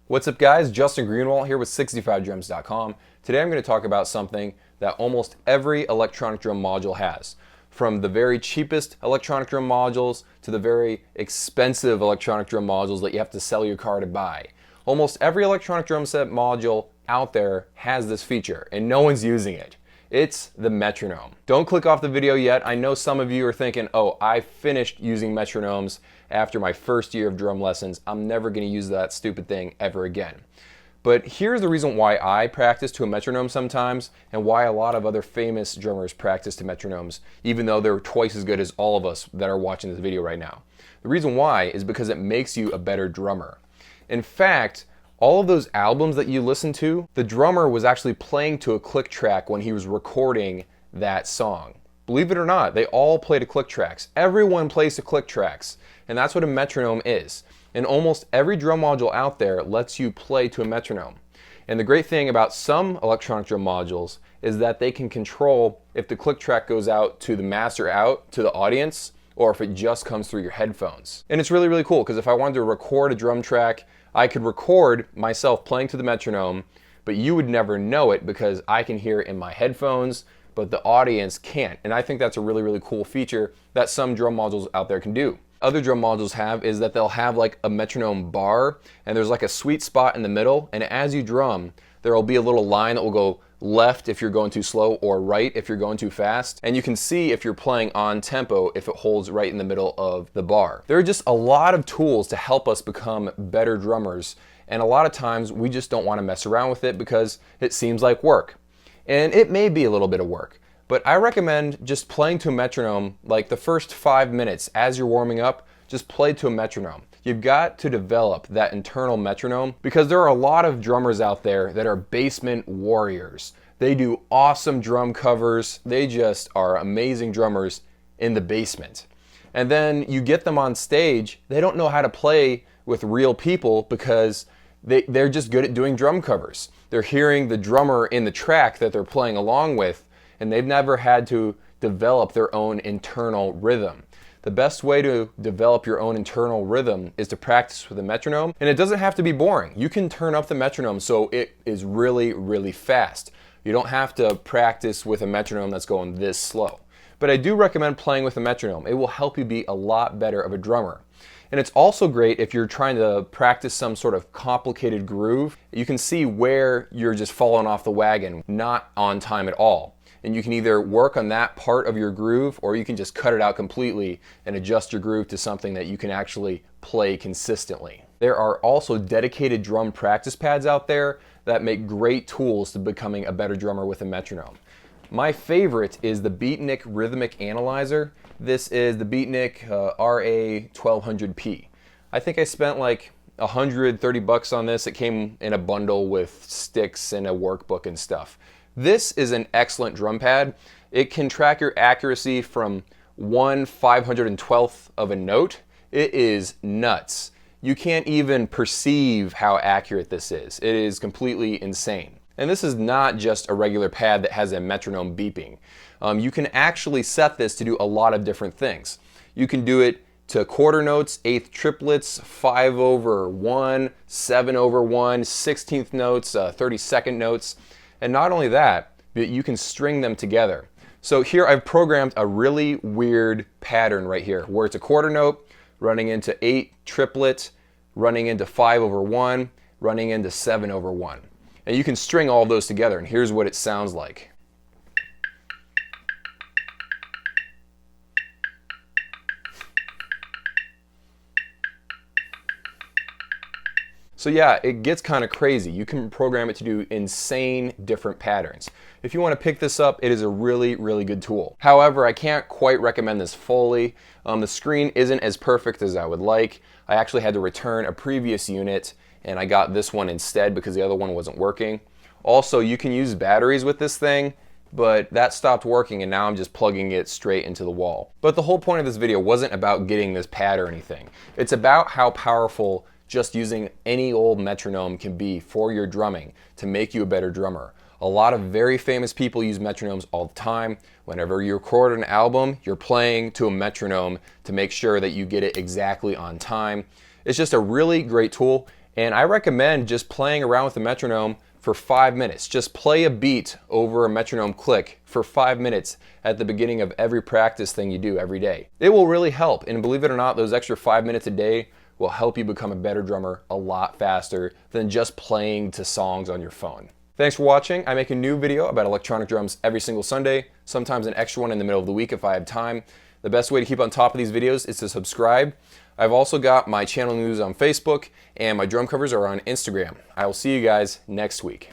What's up guys, Justin Greenwald here with 65drums.com. Today I'm going to talk about something that almost every electronic drum module has. From the very cheapest electronic drum modules to the very expensive electronic drum modules that you have to sell your car to buy. Almost every electronic drum set module out there has this feature and no one's using it. It's the metronome. Don't click off the video yet. I know some of you are thinking, oh, I finished using metronomes after my first year of drum lessons. I'm never going to use that stupid thing ever again. But here's the reason why I practice to a metronome sometimes and why a lot of other famous drummers practice to metronomes, even though they're twice as good as all of us that are watching this video right now. The reason why is because it makes you a better drummer. In fact, all of those albums that you listen to, the drummer was actually playing to a click track when he was recording that song. Believe it or not, they all play to click tracks. Everyone plays to click tracks, and that's what a metronome is. And almost every drum module out there lets you play to a metronome. And the great thing about some electronic drum modules is that they can control if the click track goes out to the master out to the audience, or if it just comes through your headphones. And it's really, really cool, because if I wanted to record a drum track, I could record myself playing to the metronome, but you would never know it because I can hear it in my headphones, but the audience can't. And I think that's a really, really cool feature that some drum modules out there can do. Other drum modules have is that they'll have like a metronome bar, and there's like a sweet spot in the middle, and as you drum, there will be a little line that will go left if you're going too slow or right if you're going too fast, and you can see if you're playing on tempo if it holds right in the middle of the bar. There are just a lot of tools to help us become better drummers, and a lot of times we just don't want to mess around with it because it seems like work. And it may be a little bit of work, but I recommend just playing to a metronome like the first 5 minutes as you're warming up. Just play to a metronome. You've got to develop that internal metronome because there are a lot of drummers out there that are basement warriors. They do awesome drum covers. They just are amazing drummers in the basement. And then you get them on stage, they don't know how to play with real people because they're just good at doing drum covers. They're hearing the drummer in the track that they're playing along with, and they've never had to develop their own internal rhythm. The best way to develop your own internal rhythm is to practice with a metronome, and it doesn't have to be boring. You can turn up the metronome so it is really, really fast. You don't have to practice with a metronome that's going this slow. But I do recommend playing with a metronome. It will help you be a lot better of a drummer. And it's also great if you're trying to practice some sort of complicated groove. You can see where you're just falling off the wagon, not on time at all. And you can either work on that part of your groove, or you can just cut it out completely and adjust your groove to something that you can actually play consistently. There are also dedicated drum practice pads out there that make great tools to becoming a better drummer with a metronome. My favorite is the Beatnik Rhythmic Analyzer. This is the Beatnik RA1200P. I think I spent like $130 on this. It came in a bundle with sticks and a workbook and stuff. This is an excellent drum pad. It can track your accuracy from 1/512th of a note. It is nuts. You can't even perceive how accurate this is. It is completely insane. And this is not just a regular pad that has a metronome beeping. You can actually set this to do a lot of different things. You can do it to quarter notes, eighth triplets, 5/1, 7/1, 16th notes, 32nd notes. And not only that, but you can string them together. So here I've programmed a really weird pattern right here, where it's a quarter note, running into 8 triplet, running into 5/1, running into 7/1. And you can string all those together, and here's what it sounds like. So yeah, it gets kind of crazy. You can program it to do insane different patterns. If you want to pick this up, it is a really, really good tool. However, I can't quite recommend this fully. The screen isn't as perfect as I would like. I actually had to return a previous unit, and I got this one instead because the other one wasn't working. Also, you can use batteries with this thing, but that stopped working, and now I'm just plugging it straight into the wall. But the whole point of this video wasn't about getting this pad or anything. It's about how powerful just using any old metronome can be for your drumming to make you a better drummer. A lot of very famous people use metronomes all the time. Whenever you record an album, you're playing to a metronome to make sure that you get it exactly on time. It's just a really great tool, And I recommend just playing around with the metronome for 5 minutes. Just play a beat over a metronome click for 5 minutes at the beginning of every practice thing you do every day. It will really help, and believe it or not, those extra 5 minutes a day will help you become a better drummer a lot faster than just playing to songs on your phone. Thanks for watching. I make a new video about electronic drums every single Sunday, sometimes an extra one in the middle of the week if I have time. The best way to keep on top of these videos is to subscribe. I've also got my channel news on Facebook, and my drum covers are on Instagram. I will see you guys next week.